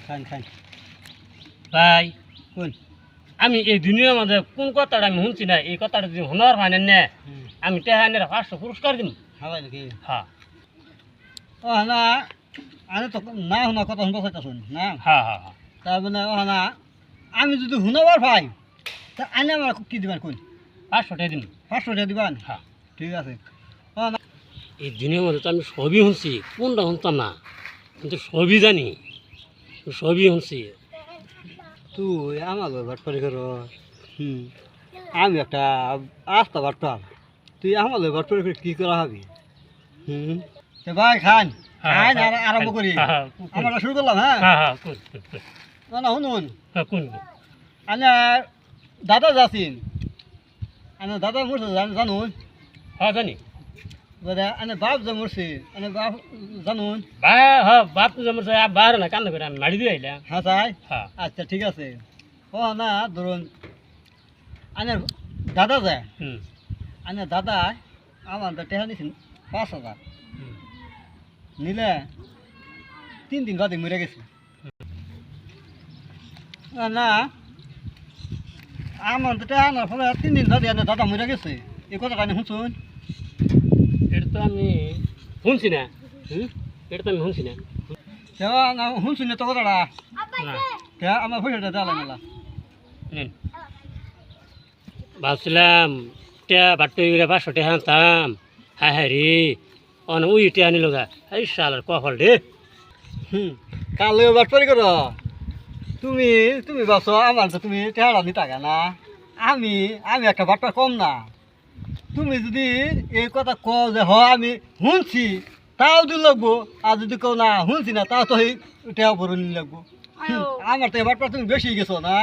খান খান ভাই কোন আমি এই দুনিয়ার মধ্যে কোন কথাটা আমি শুনছি না এই কথাটা যদি শোনার হয় না আমি টেহানের 500 পুরস্কার দিব। হাওয়াই নাকি হ্যাঁ ও না আমি তো না শোনা কথা শুনবো চাইতাছুন না হ্যাঁ হ্যাঁ হ্যাঁ তার মানে ও না আমি যদি শুনাবার ভাই তা আনে আমার কি দিবেন কোন 500 টাকা দিন। 500 টাকা দিবেন হ্যাঁ ঠিক আছে ও না এই দুনিয়ার মধ্যে তো আমি সবই শুনছি কোনটা শুনতাম না কিন্তু সবই জানি সবই শুনছি। তুই আমার বাটপারি কর আমি একটা আস্তা বাটপার তুই আমার বাটপারি করে কি করা হবি ভাই খান খান আর আরম্ভ করি আমরা শুরু করলাম হ্যাঁ হ্যাঁ হ্যাঁ কোন না না শুনুন হ্যাঁ কোন আনে দাদা যাচ্ছেন আনে দাদা মরছে জানুন হ্যাঁ জানি বোধ আনে বাপ যে মরছে আনে বাপ জানুন ভাই হ্যাঁ বাপ যেমন বাইরে না কান্না করে আমি মারি দিয়ে আইলাম। হ্যাঁ তাই হ্যাঁ আচ্ছা ঠিক আছে ও না ধরুন আনে দাদা যায় হুম আনে দাদা আমার তো টেহা নিছেন 5,000 নিলে 3 দিন বাদে মরে গেছে না আমার তো টেহা না ফলে 3 দিন বাদে আনে দাদা মরে গেছে এই কথাটা আমি শুনছুন এটা তো আমি শুনছি না এটা তো আমি শুনছি না সেবা না শুনছুন না তো কথাটা না টেহা আমার পয়সাটা দেওয়া মেলা নিন ভাবছিলাম টিয়া বাট্টু 500 টাকা আনতাম হ্যাঁ হ্যাঁ রে অন ওই টিয়া নিল গা এই শালার কপাল রে। কালো বাটপারি করো তুমি তুমি বাসো আমার তো তুমি টেহারা নিতা না আমি আমি একটা বাটপার কম না তুমি যদি এই কথা কও যে হ আমি শুনছি তাও দিন লাগবো আর যদি কও না শুনছি না তাও তো এই টেহা ভরে নি লাগবো আমার তো এবার তুমি বেশি গেছো না